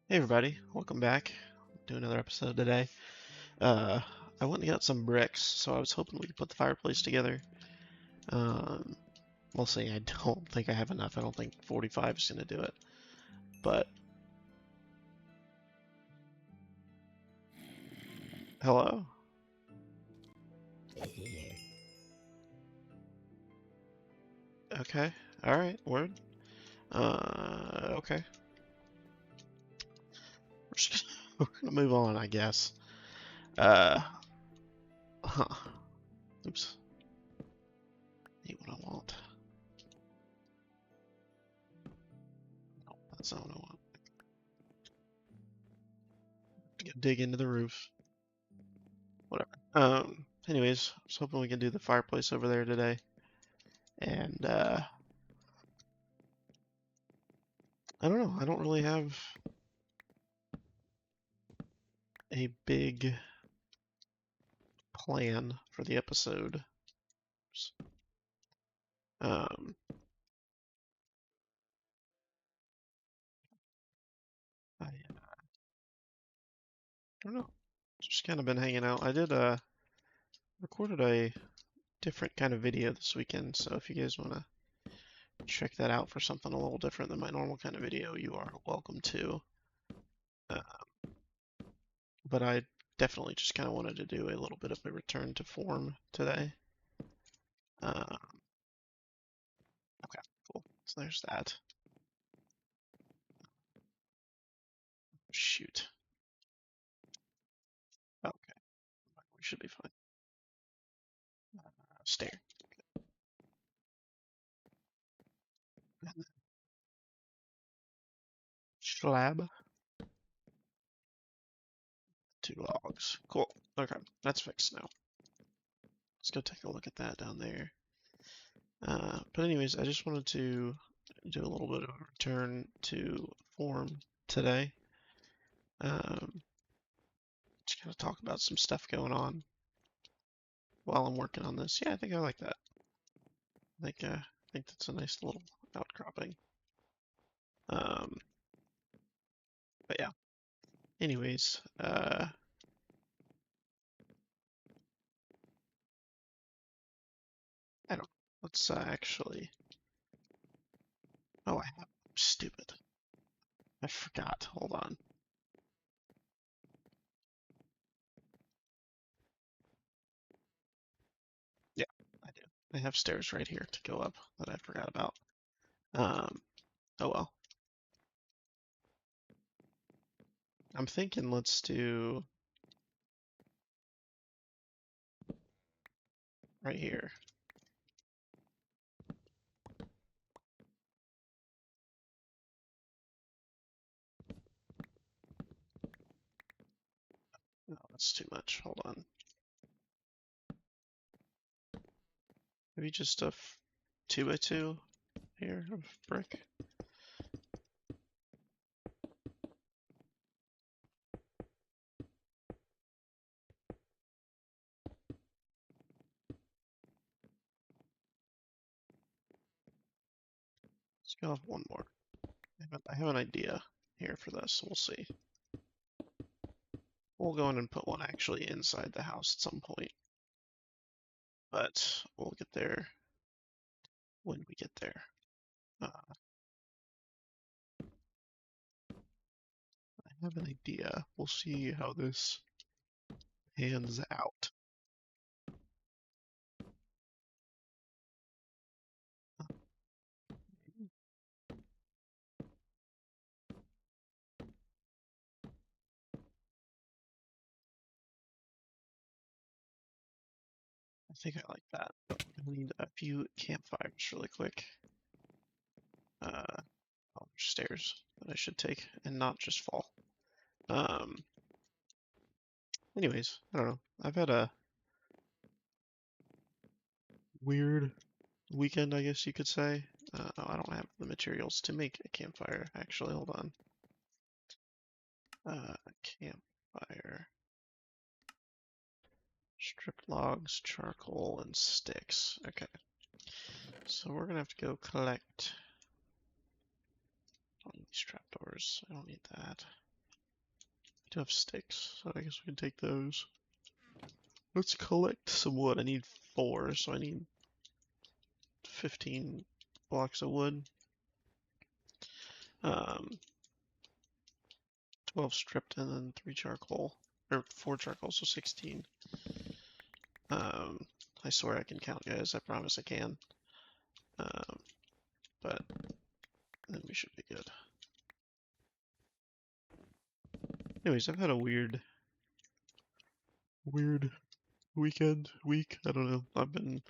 Hey everybody, welcome back. Do another episode today. Uh, I went and got some bricks, so I was hoping we could put the fireplace together. Um, we'll see. I don't think I have enough. I don't think 45 is gonna do it. But hello. Okay. All right. Word. Okay. We're gonna move on, I guess. Uh, huh. Oops. Ain't what I want. No, that's not what I want. Dig into the roof. Whatever. Anyways, I was hoping we could do the fireplace over there today. And I don't know. I don't really have a big plan for the episode. Um, I don't know. Just kind of been hanging out. I did recorded a different kind of video this weekend, so if you guys want to check that out for something a little different than my normal kind of video, you are welcome to. Uh, but I definitely just kind of wanted to do a little bit of a return to form today. Um, okay, cool. So there's that. Shoot. Okay, we should be fine. Stair. Slab. 2 logs. Cool. Okay, that's fixed now. Let's go take a look at that down there. But anyways, I just wanted to do a little bit of a return to form today. Um, just kind of talk about some stuff going on while I'm working on this. Yeah, I think I like that. I think that's a nice little outcropping. Um, but yeah. Anyways, I don't. Let's actually. Oh, I'm stupid. I forgot. Hold on. Yeah, I do. I have stairs right here to go up that I forgot about. Um, oh well. I'm thinking let's do right here. No, that's too much. Hold on. Maybe just a 2x2 here of brick. Let's go with one more. I have an idea here for this. We'll see. We'll go in and put one actually inside the house at some point, but we'll get there when we get there. I have an idea. We'll see how this pans out. I think I like that. I need a few campfires really quick. Oh, there's stairs that I should take and not just fall. Um, anyways, I don't know. I've had a weird weekend, I guess you could say. I don't have the materials to make a campfire. Actually, hold on. Campfire. Strip logs, charcoal, and sticks. Okay. So we're gonna have to go collect. I don't need these trapdoors. I don't need that. do have sticks, so I guess we can take those. Let's collect some wood. I need 4, so I need 15 blocks of wood. 12 stripped and then 3 charcoal, or 4 charcoal, so 16. I swear I can count, guys. I promise I can. But then we should be good. Anyways, I've had a weird week. I don't know. I've been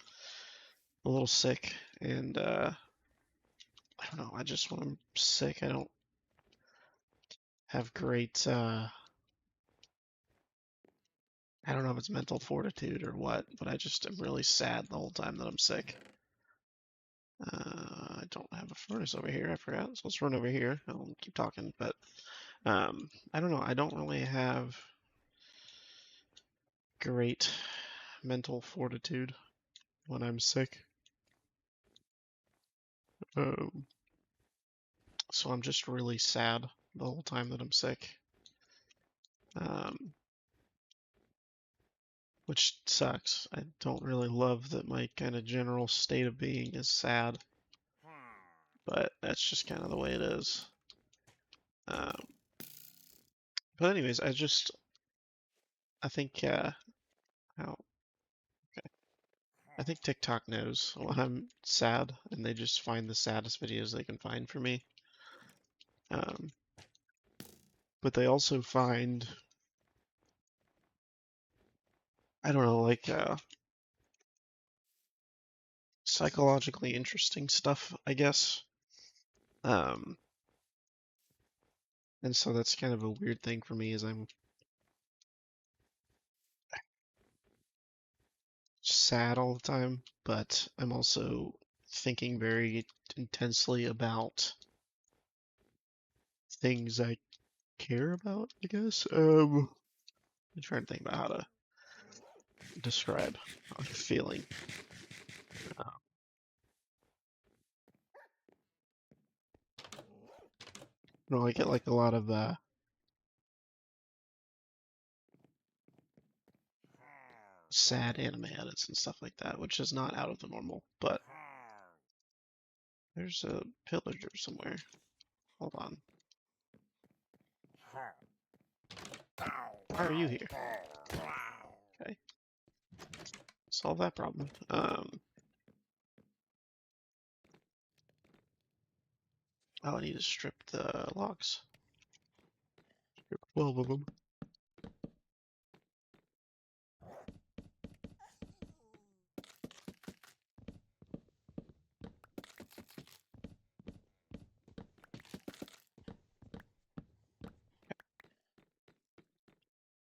a little sick, and I don't know. I just when I'm sick, I don't have great. I don't know if it's mental fortitude or what, but I just am really sad the whole time that I'm sick. I don't have a furnace over here. I forgot. So let's run over here. I'll keep talking, but I don't know. I don't really have great mental fortitude when I'm sick. Um, so I'm just really sad the whole time that I'm sick. Which sucks. I don't really love that my kind of general state of being is sad, but that's just kind of the way it is. Um, but anyways, I think, how, okay. I think TikTok knows when I'm sad, and they just find the saddest videos they can find for me. Um, but they also find, I don't know, like, psychologically interesting stuff, I guess. Um, and so that's kind of a weird thing for me, is I'm sad all the time, but I'm also thinking very intensely about things I care about, I guess. I'm trying to think about how to describe how I'm feeling. Uh, I get like a lot of sad anime edits and stuff like that, which is not out of the normal, but there's a pillager somewhere. Hold on. Why are you here? Okay. Solve that problem. Oh, I need to strip the logs. Strip 12 of them.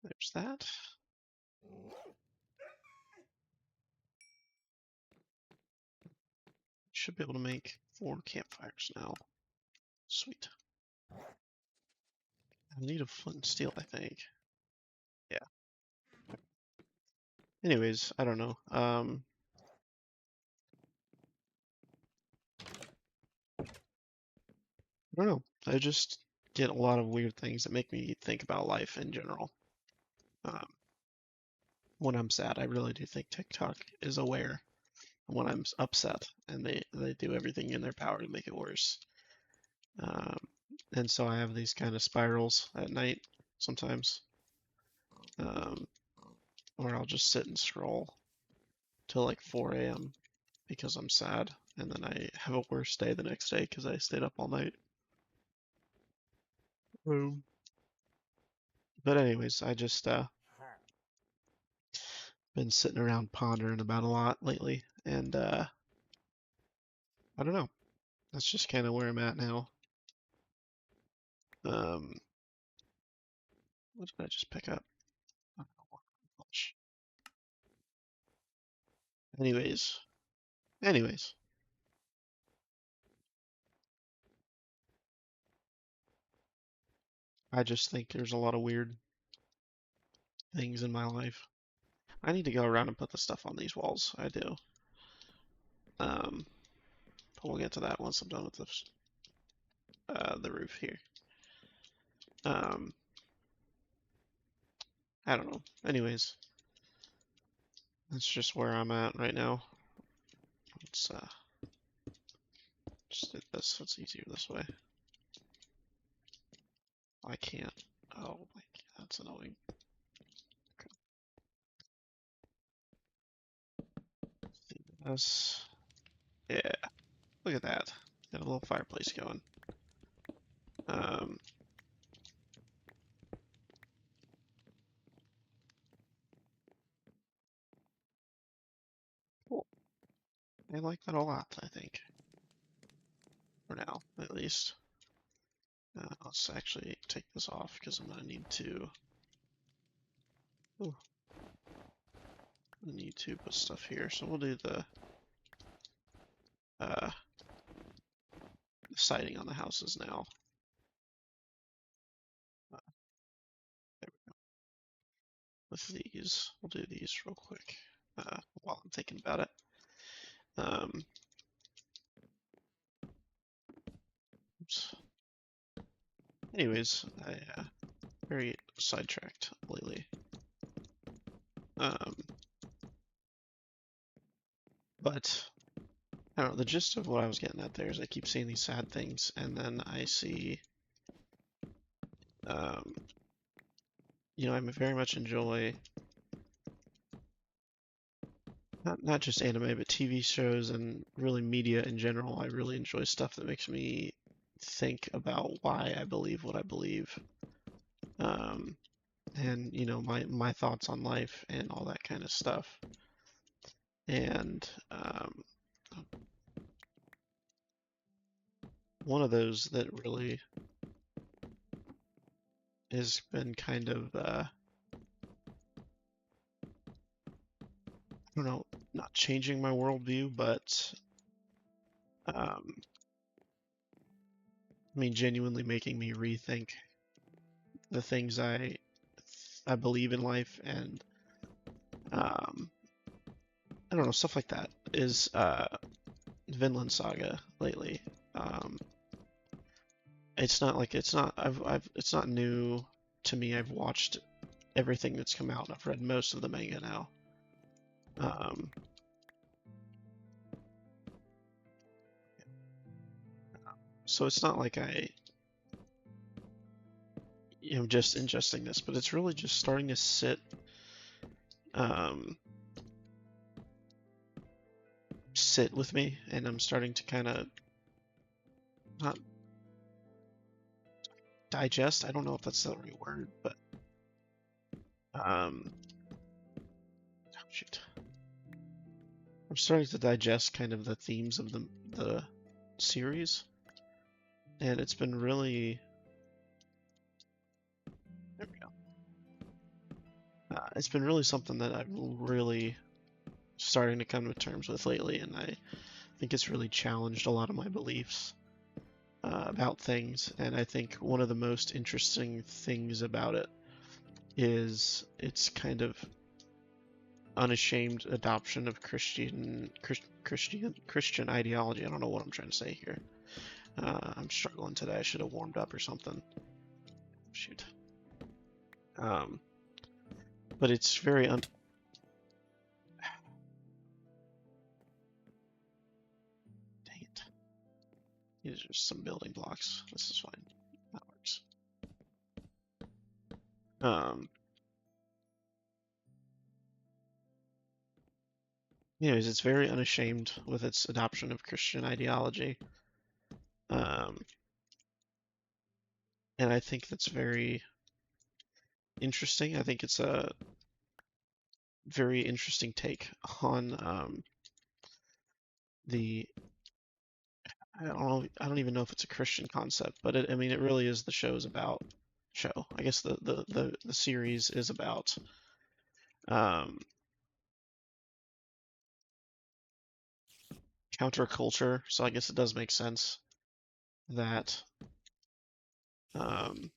There's that. Should be able to make 4 campfires now. Sweet. I need a flint and steel, I think. Yeah. Anyways, I don't know. I don't know. I just get a lot of weird things that make me think about life in general. Um, when I'm sad, I really do think TikTok is aware when I'm upset, and they do everything in their power to make it worse. Um, and so I have these kind of spirals at night sometimes, um, where I'll just sit and scroll till like 4 a.m. because I'm sad, and then I have a worse day the next day because I stayed up all night. Um, but anyways, I just been sitting around pondering about a lot lately, and I don't know. That's just kind of where I'm at now. Um, what did I just pick up? Oh, gosh. Anyways, I just think there's a lot of weird things in my life. I need to go around and put the stuff on these walls. I do. But we'll get to that once I'm done with the roof here. Um, I don't know. Anyways, that's just where I'm at right now. Let's just do this. It's easier this way. I can't. Oh, that's annoying. This. Yeah. Look at that. Got a little fireplace going. Cool. I like that a lot, I think. For now, at least. Let's actually take this off because I'm gonna need to. Ooh, I need to put stuff here. So we'll do the siding on the houses now. There we go. With these, we'll do these real quick while I'm thinking about it. Oops. Anyways, I very sidetracked lately. But I don't know, the gist of what I was getting at there is I keep seeing these sad things, and then I see, you know, I very much enjoy not just anime, but TV shows and really media in general. I really enjoy stuff that makes me think about why I believe what I believe, and you know, my thoughts on life and all that kind of stuff. And one of those that really has been kind of I don't know, not changing my worldview, but I mean, genuinely making me rethink the things I believe in life, and I don't know, stuff like that is Vinland Saga lately. It's not like it's not new to me. I've watched everything that's come out. I've read most of the manga now. So it's not like I am just ingesting this, but it's really just starting to sit with me, and I'm starting to kind of not digest. I don't know if that's the right word, but oh, shoot. I'm starting to digest kind of the themes of the series, and it's been really. There we go. It's been really something that I'm really starting to come to terms with lately, and I think it's really challenged a lot of my beliefs about things. And I think one of the most interesting things about it is its kind of unashamed adoption of Christian ideology. I don't know what I'm trying to say here. I'm struggling today. I should have warmed up or something. Shoot. But it's very Dang it. These are some building blocks. This is fine. That works. Anyways, it's very unashamed with its adoption of Christian ideology. And I think that's very interesting. I think it's a very interesting take on the I don't know. I don't even know if it's a Christian concept, but I mean, it really is the show's about show. I guess the series is about um, counterculture. So I guess it does make sense that um,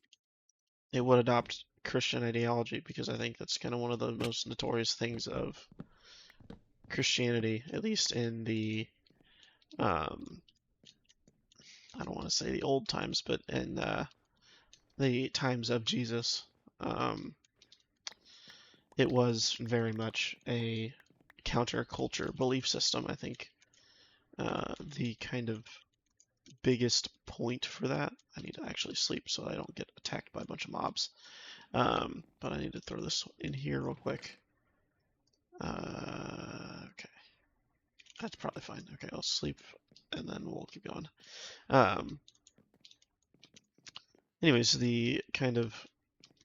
it would adopt Christian ideology, because I think that's kind of one of the most notorious things of Christianity, at least in the I don't want to say the old times, but in the times of Jesus. it was very much a counterculture belief system. I think the kind of biggest point for that. I need to actually sleep so I don't get attacked by a bunch of mobs. But I need to throw this in here real quick. Okay, that's probably fine. Okay, I'll sleep and then we'll keep going. Um, Anyways, the kind of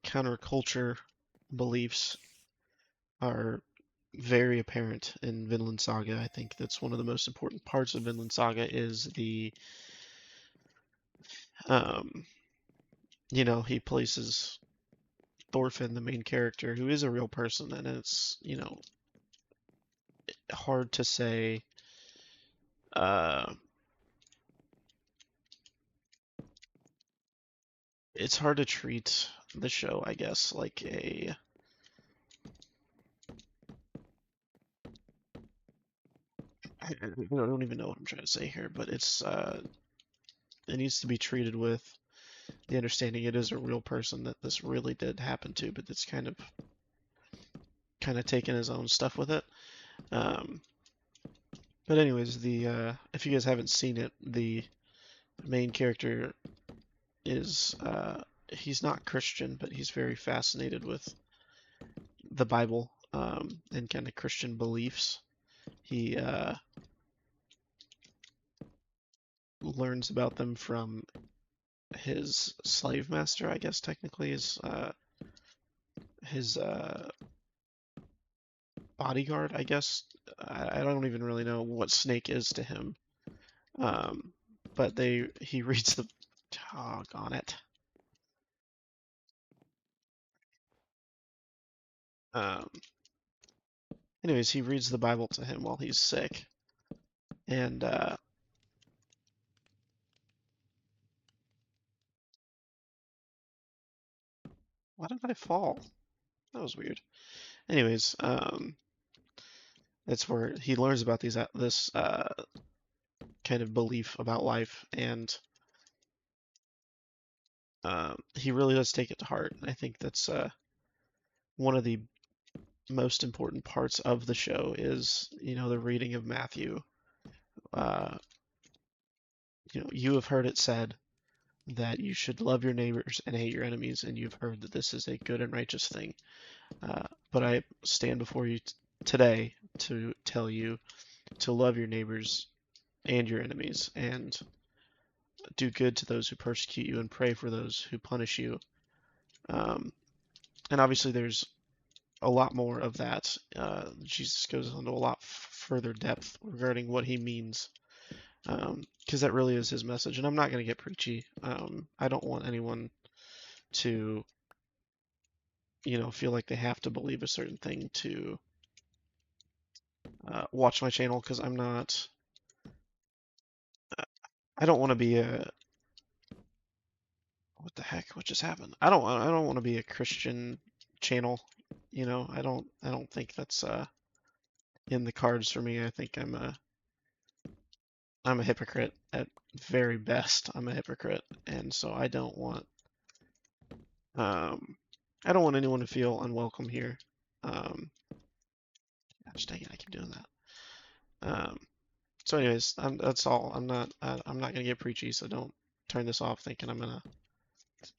counterculture beliefs are very apparent in Vinland Saga. I think that's one of the most important parts of Vinland Saga is the, um, he places Thorfinn, the main character, who is a real person, and it's, hard to say, uh, it's hard to treat the show, I guess, like I don't even know what I'm trying to say here, but it needs to be treated with the understanding it is a real person that this really did happen to, but it's kind of taken his own stuff with it. Um, but anyways, the if you guys haven't seen it, the main character is he's not Christian, but he's very fascinated with the Bible and kind of Christian beliefs. He learns about them from his slave master, I guess technically is his bodyguard, I guess. I don't even really know what Snake is to him. Um, but he reads the on it. Um, Anyways, he reads the Bible to him while he's sick, and why did I fall? That was weird. Anyways, that's where he learns about this kind of belief about life, and he really does take it to heart. I think that's one of the most important parts of the show is, the reading of Matthew. Uh, you have heard it said that you should love your neighbors and hate your enemies, and you've heard that this is a good and righteous thing. But I stand before you today to tell you to love your neighbors and your enemies, and do good to those who persecute you, and pray for those who punish you. Um, and obviously, there's a lot more of that. Jesus goes into a lot further depth regarding what he means, because that really is his message. And I'm not going to get preachy. I don't want anyone to, feel like they have to believe a certain thing to watch my channel, because I'm not. I don't want to be a. What the heck? What just happened? I don't want to be a Christian channel. I don't think that's in the cards for me. I think I'm a hypocrite at very best. I'm a hypocrite, and so um I don't want anyone to feel unwelcome here. Gosh dang it, I keep doing that. So anyways, that's all. I'm not gonna get preachy, so don't turn this off thinking I'm gonna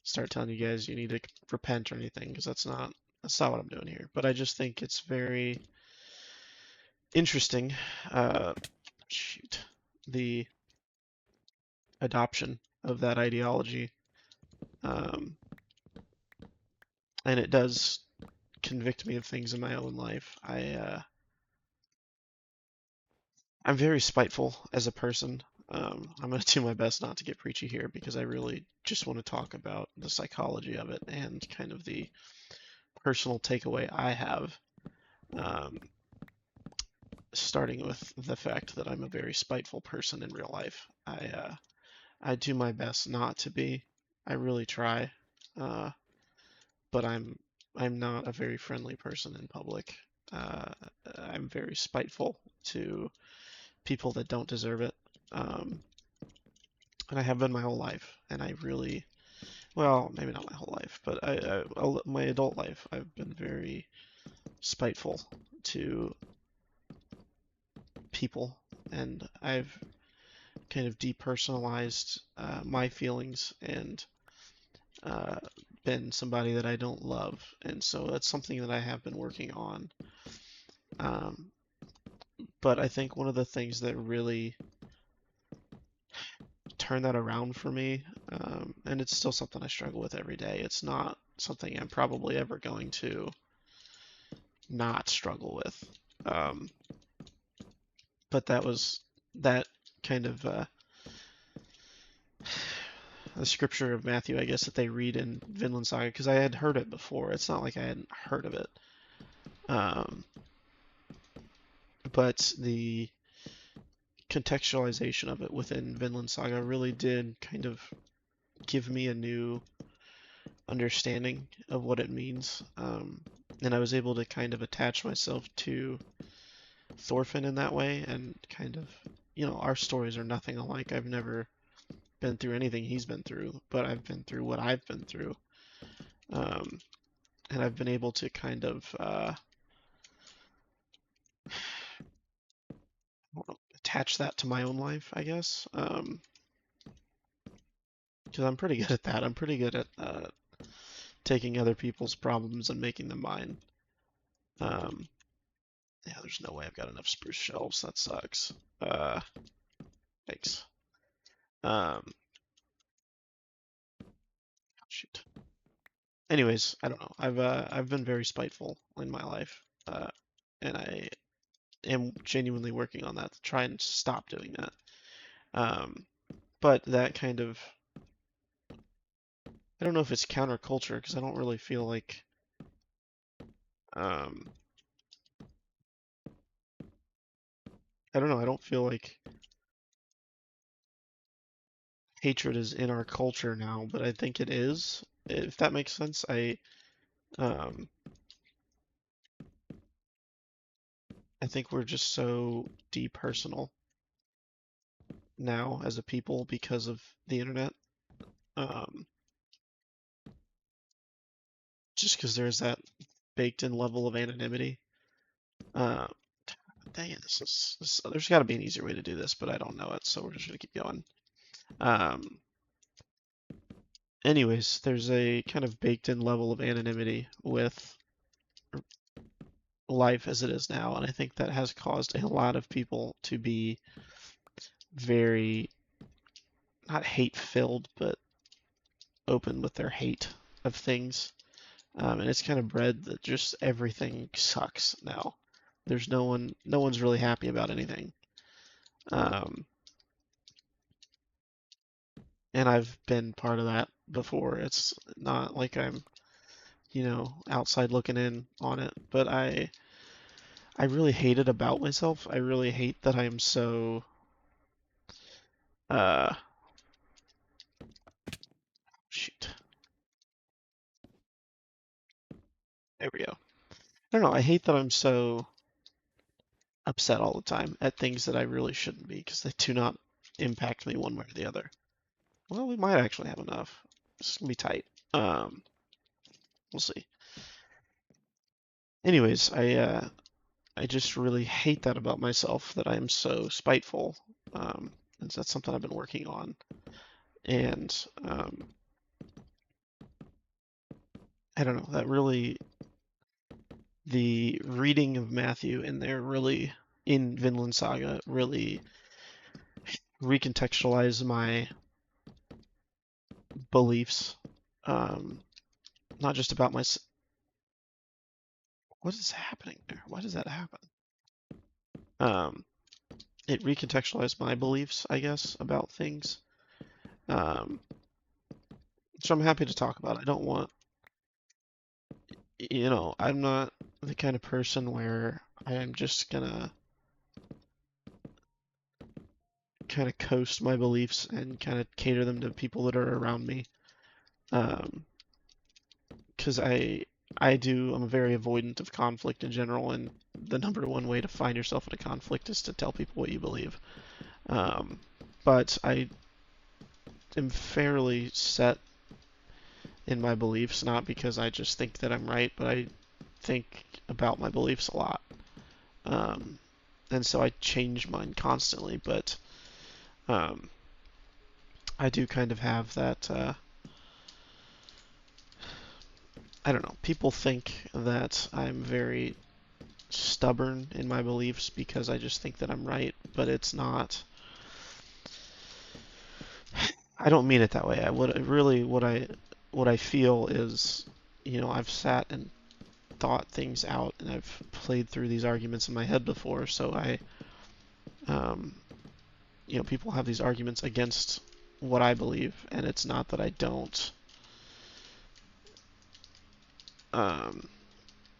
start telling you guys you need to repent or anything, because that's not what I'm doing here. But I just think it's very interesting. Shoot, the adoption of that ideology, um, and it does convict me of things in my own life. I'm very spiteful as a person. I'm going to do my best not to get preachy here, because I really just want to talk about the psychology of it and kind of the personal takeaway I have, um, starting with the fact that I'm a very spiteful person in real life. I do my best not to be. I really try, uh, but I'm not a very friendly person in public. Uh, I'm very spiteful to people that don't deserve it. Um, and I have been my whole life. And I really, well, maybe not my whole life, but my adult life, I've been very spiteful to people, and I've kind of depersonalized my feelings and uh, been somebody that I don't love, and so that's something that I have been working on. Um, but I think one of the things that really turned that around for me, and it's still something I struggle with every day. It's not something I'm probably ever going to not struggle with. Um, but that kind of the scripture of Matthew, I guess, that they read in Vinland Saga, because I had heard it before. It's not like I hadn't heard of it. Um, but the contextualization of it within Vinland Saga really did kind of give me a new understanding of what it means. And I was able to kind of attach myself to Thorfinn in that way and kind of, our stories are nothing alike. I've never been through anything he's been through, but I've been through what I've been through. Um, and I've been able to kind of attach that to my own life, I guess. Because I'm pretty good at that. I'm pretty good at taking other people's problems and making them mine. Yeah, there's no way I've got enough spruce shelves. That sucks. Uh, thanks. Um, shoot. Anyways, I don't know. I've been very spiteful in my life, and I am genuinely working on that to try and stop doing that. Um, but that kind of, I don't know if it's counterculture because I don't really feel like, um, I don't know. I don't feel like hatred is in our culture now, but I think it is. If that makes sense, um, I think we're just so depersonal now as a people because of the internet. Um, just because there's that baked in level of anonymity. Uh, dang it, there's got to be an easier way to do this, but I don't know it, so we're just gonna keep going. Um, anyways, there's a kind of baked in level of anonymity with life as it is now, and I think that has caused a lot of people to be very, not hate filled, but open with their hate of things. And it's kind of bred that just everything sucks now. There's no one's really happy about anything. Um, and I've been part of that before. It's not like I'm, outside looking in on it, but I really hate it about myself. I really hate that I'm so uh shoot. There we go. I don't know. I hate that I'm so upset all the time at things that I really shouldn't be because they do not impact me one way or the other. Well, we might actually have enough. This is gonna be tight. Um, we'll see. Anyways, I just really hate that about myself that I'm so spiteful. And so that's something I've been working on. And I don't know, that really the reading of Matthew in there really in Vinland Saga really recontextualized my beliefs. Not just about my. What is happening there? Why does that happen? Um, it recontextualized my beliefs, I guess, about things. Um, so I'm happy to talk about. I don't want, I'm not the kind of person where I am just gonna kind of coast my beliefs and kind of cater them to people that are around me. Because I'm very avoidant of conflict in general, and the number one way to find yourself in a conflict is to tell people what you believe. But I am fairly set in my beliefs, not because I just think that I'm right, but think about my beliefs a lot. Um, and so I change mine constantly, but um, I do kind of have that. I don't know. People think that I'm very stubborn in my beliefs because I just think that I'm right, but it's not. I don't mean it that way. I would really what I feel is, I've sat and thought things out and I've played through these arguments in my head before, so um, people have these arguments against what I believe, and it's not that I don't. Um,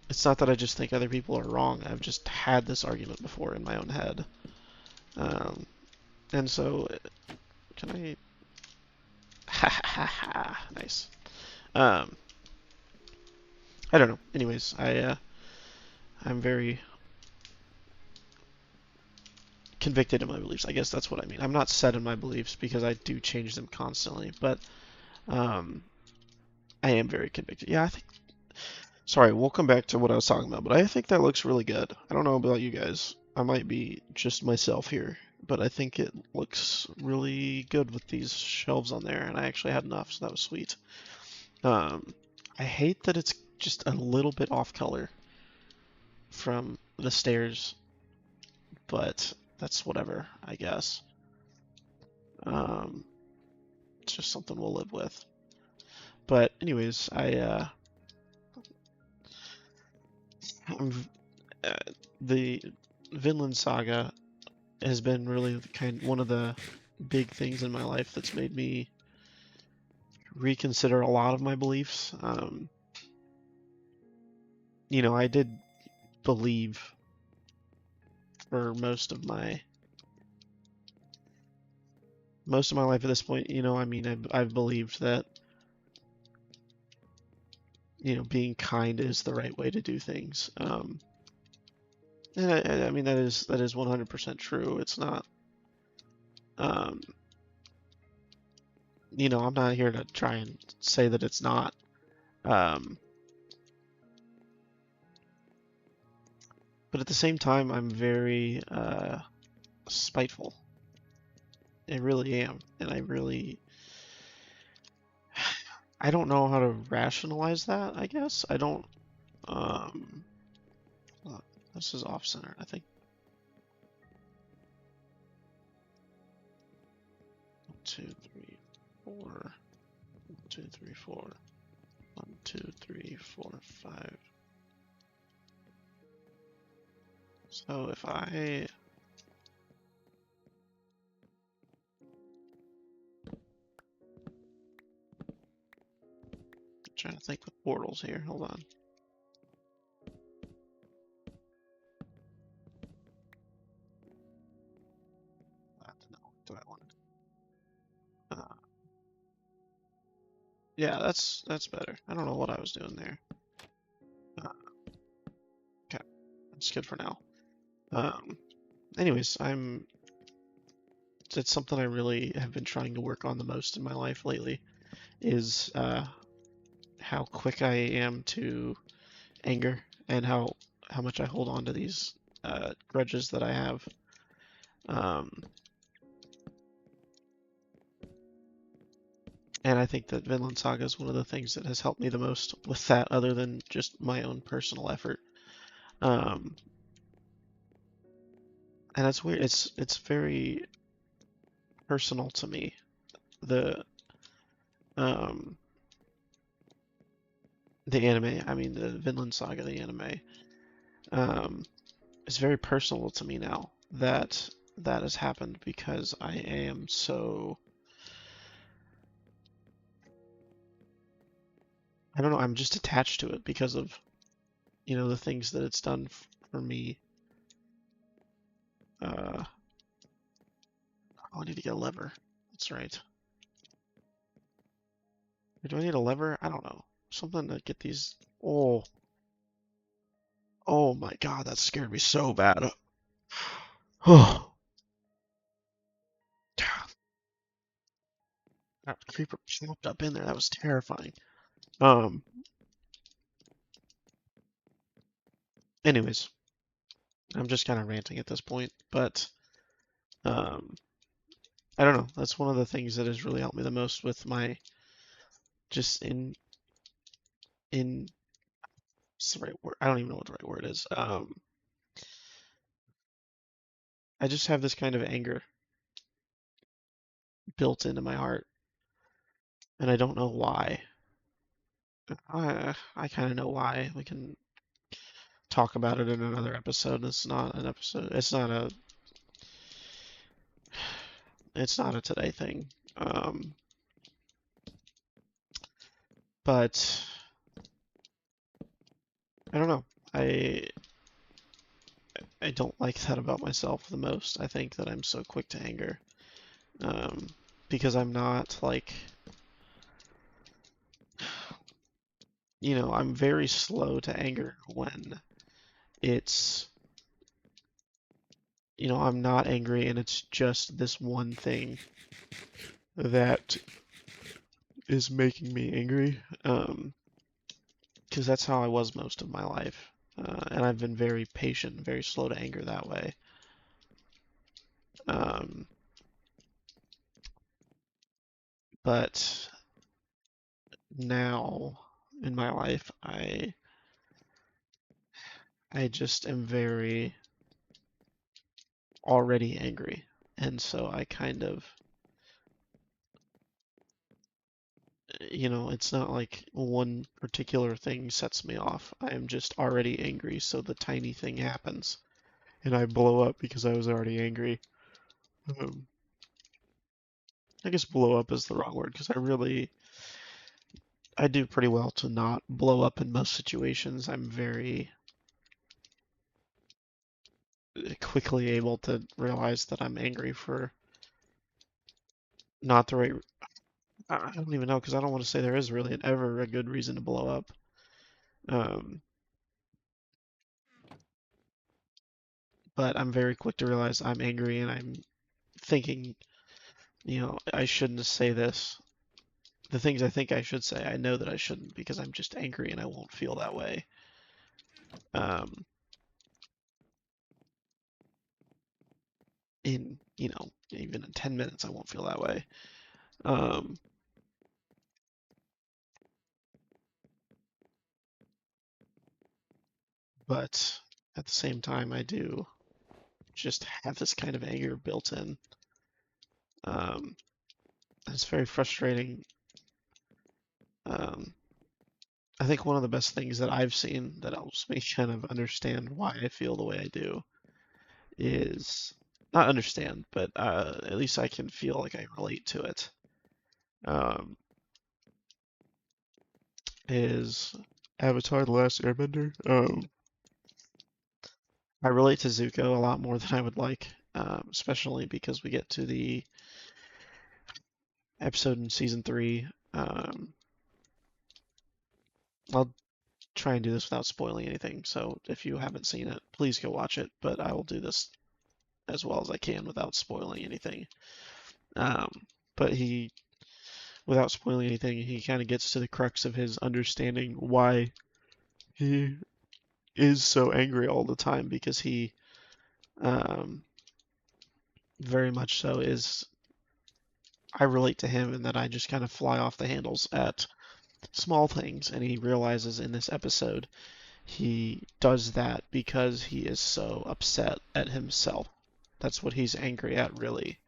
it's not that I just think other people are wrong. I've just had this argument before in my own head. Um, and so, can I? Ha ha ha! Nice. Um, I don't know. Anyways, I'm very convicted in my beliefs. I guess that's what I mean. I'm not set in my beliefs because I do change them constantly, but um, I am very convicted. Yeah, I think. Sorry, we'll come back to what I was talking about, but I think that looks really good. I don't know about you guys. I might be just myself here, but I think it looks really good with these shelves on there, and I actually had enough, so that was sweet. I hate that it's just a little bit off color from the stairs, but that's whatever, I guess. Um, it's just something we'll live with. But anyways, uh, the Vinland Saga has been really one of the big things in my life that's made me reconsider a lot of my beliefs. I did believe for most of my life at this point. I mean, I've believed that being kind is the right way to do things. And I mean that is 100% true. It's not. Um, I'm not here to try and say that it's not. Um, but at the same time, I'm very spiteful. I really am, and I don't know how to rationalize that. I guess I don't. Um, this is off center. I think 1, 2, 3, 4. 1, 2, 3, 4. 1, 2, 3, 4, 5. So if I trying to think with portals here. Hold on. I have to know. Do I want it? Yeah, that's better. I don't know what I was doing there. Uh, okay, that's good for now. Anyways, it's something I really have been trying to work on the most in my life lately is how quick I am to anger and how much I hold on to these grudges that I have. And I think that Vinland Saga is one of the things that has helped me the most with that, other than just my own personal effort. Um, and it's weird. It's very personal to me. The um, the anime, I mean the Vinland Saga, the anime, um, is very personal to me now that that has happened because I am so, I don't know, I'm just attached to it because of the things that it's done for me. Oh, I need to get a lever. That's right. Do I need a lever? I don't know. Something to get these. Oh, oh my God, that scared me so bad. Oh, that creeper popped up in there. That was terrifying. Um, anyways, I'm just kind of ranting at this point, but um, I don't know. That's one of the things that has really helped me the most with my just in what's the right word? I don't even know what the right word is. I just have this kind of anger built into my heart, and I don't know why. I kind of know why. We can talk about it in another episode. It's not an episode. It's not a today thing. But I don't know. I I don't like that about myself the most. I think that I'm so quick to anger. Um, because I'm not like, I'm very slow to anger when it's, I'm not angry and it's just this one thing that is making me angry. Because that's how I was most of my life. And I've been very patient, very slow to anger that way. Um, but now in my life, I just am very already angry. And so I kind of, it's not like one particular thing sets me off. I am just already angry, so the tiny thing happens and I blow up because I was already angry. Um, I guess blow up is the wrong word because I do pretty well to not blow up in most situations. I'm very quickly able to realize that I'm angry for not the right. I don't even know because I don't want to say there is really ever a good reason to blow up. Um, but I'm very quick to realize I'm angry and I'm thinking, I shouldn't say this. The things I think I should say, I know that I shouldn't because I'm just angry and I won't feel that way. Um, even in 10 minutes, I won't feel that way. Um, but at the same time, I do just have this kind of anger built in. Um, it's very frustrating. Um, I think one of the best things that I've seen that helps me kind of understand why I feel the way I do is not understand, but at least I can feel like I relate to it. Um, is Avatar: The Last Airbender. I relate to Zuko a lot more than I would like, especially because we get to the episode in season 3. I'll try and do this without spoiling anything, so if you haven't seen it, please go watch it, but I will do this as well as I can without spoiling anything. Um, but without spoiling anything, he kind of gets to the crux of his understanding why he is so angry all the time because he um, very much so is. I relate to him in that I just kind of fly off the handles at small things, and he realizes in this episode he does that because he is so upset at himself. That's what he's angry at, really.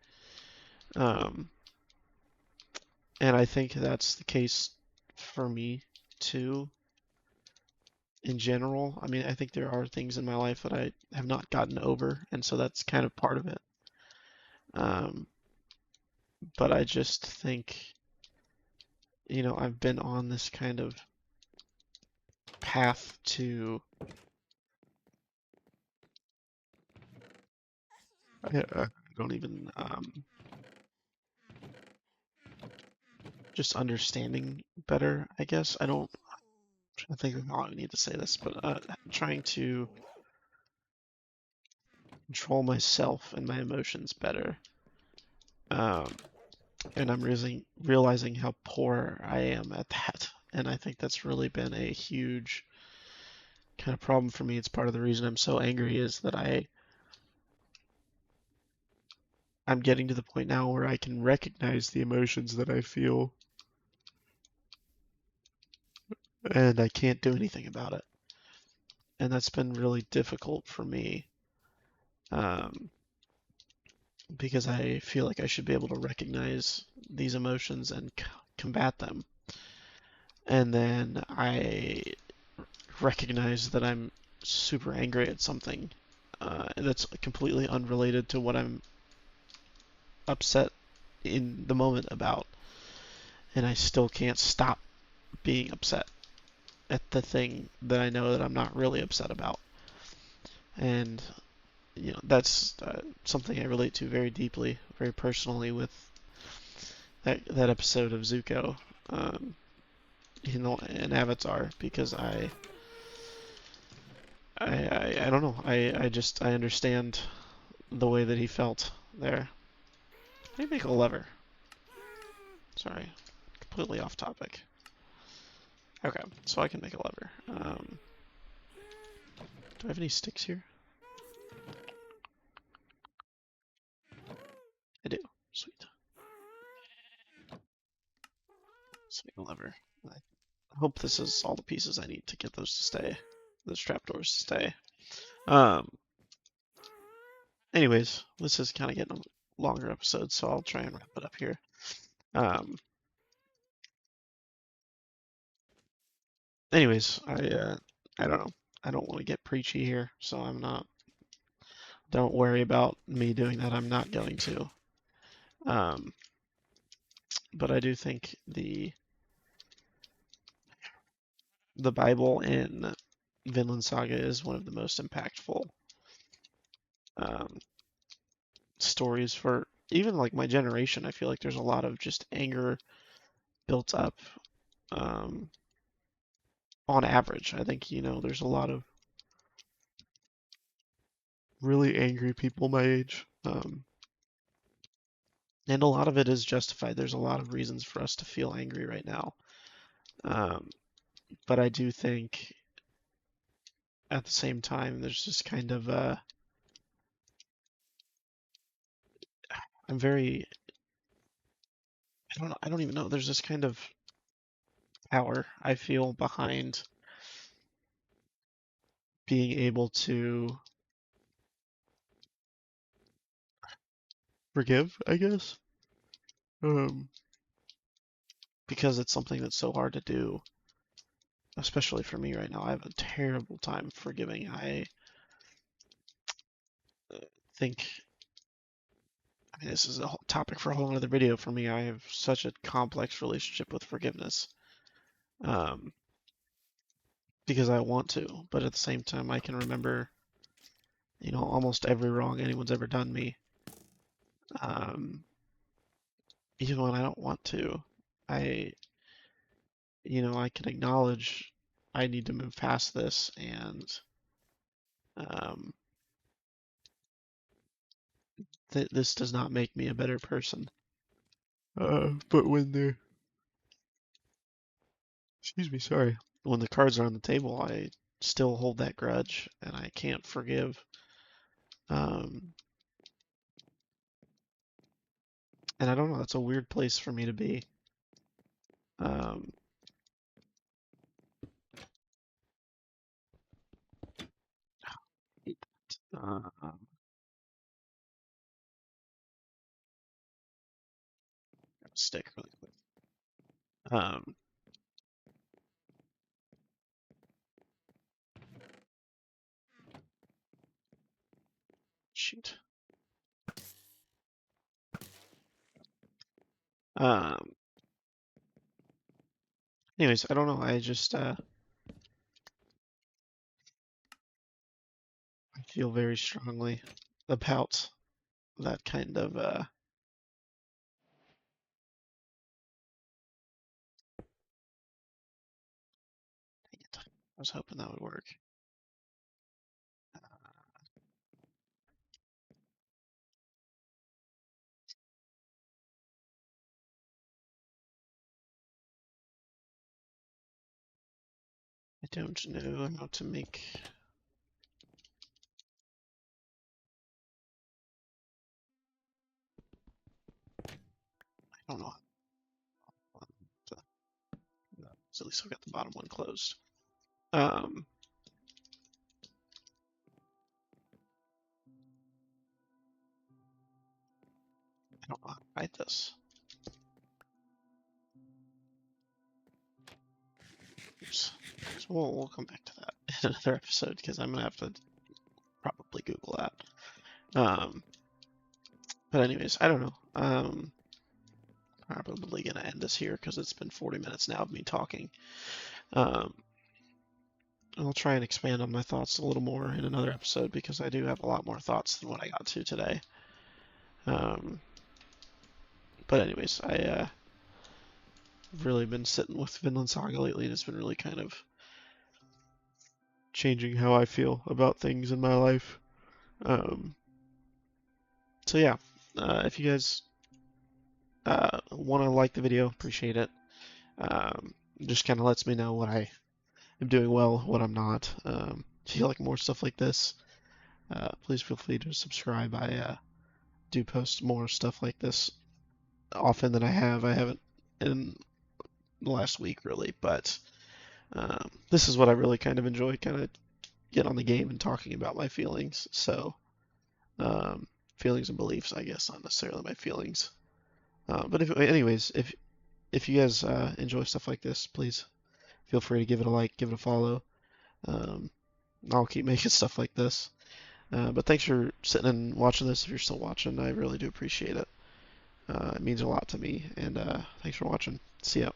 Um, and I think that's the case for me too, in general. I mean, I think there are things in my life that I have not gotten over, and so that's kind of part of it. Um, but I just think, I've been on this kind of path to I don't even just understanding better, I guess. I think of how I need to say this, but trying to control myself and my emotions better. Um, and I'm realizing how poor I am at that. And I think that's really been a huge kind of problem for me. It's part of the reason I'm so angry is that I'm getting to the point now where I can recognize the emotions that I feel and I can't do anything about it. And that's been really difficult for me um, because I feel like I should be able to recognize these emotions and combat them. And then I recognize that I'm super angry at something that's completely unrelated to what I'm upset in the moment about. And I still can't stop being upset at the thing that I know that I'm not really upset about. And that's something I relate to very deeply, very personally with that episode of Zuko, um, in Avatar, because I don't know, I understand the way that he felt there. How do you make a lever? Sorry, completely off topic. Okay, so I can make a lever. Do I have any sticks here? I do. Sweet. Let's make a lever. I hope this is all the pieces I need to get those to stay. Those trapdoors to stay. Um, Anyways, this is kind of getting a longer episode, so I'll try and wrap it up here. Um, Anyways, I don't know. I don't want to get preachy here, so I'm not. Don't worry about me doing that. I'm not going to. Um, but I do think the Bible in Vinland Saga is one of the most impactful um, stories for even like my generation. I feel like there's a lot of just anger built up um, on average. I think there's a lot of really angry people my age. And a lot of it is justified. There's a lot of reasons for us to feel angry right now. Um, but I do think at the same time, there's just kind of I'm very I don't even know. There's this kind of power I feel behind being able to forgive, I guess. Um, because it's something that's so hard to do, especially for me right now. I have a terrible time forgiving. I think this is a whole topic for a whole other video for me. I have such a complex relationship with forgiveness. Um, because I want to, but at the same time, I can remember, almost every wrong anyone's ever done me. Um, Even when I don't want to, I, I can acknowledge I need to move past this, and um, this does not make me a better person. But when excuse me, sorry, when the cards are on the table, I still hold that grudge, and I can't forgive. Um, and I don't know, that's a weird place for me to be. Um, uh, Stick really quick. Um, Shoot. Um, Anyways, I don't know. I just I feel very strongly about that kind of dang it. I was hoping that would work. don't know how to make... I don't know. So at least I've got the bottom one closed. I don't know how to hide this. Oops. So we'll come back to that in another episode because I'm gonna have to probably Google that. But anyways, I don't know. Probably gonna end this here because it's been 40 minutes now of me talking. I'll try and expand on my thoughts a little more in another episode because I do have a lot more thoughts than what I got to today. But anyways, I've really been sitting with Vinland Saga lately, and it's been really kind of changing how I feel about things in my life. So yeah, if you guys want to like the video, appreciate it. Just kind of lets me know what I am doing well, what I'm not. If you like more stuff like this, please feel free to subscribe. I do post more stuff like this often than I have. I haven't in the last week really, but this is what I really kind of enjoy, kind of get on the game and talking about my feelings. So feelings and beliefs, I guess, not necessarily my feelings. But anyways, if you guys enjoy stuff like this, please feel free to give it a like, give it a follow. I'll keep making stuff like this. But thanks for sitting and watching this. If you're still watching, I really do appreciate it. It means a lot to me. And thanks for watching. See ya.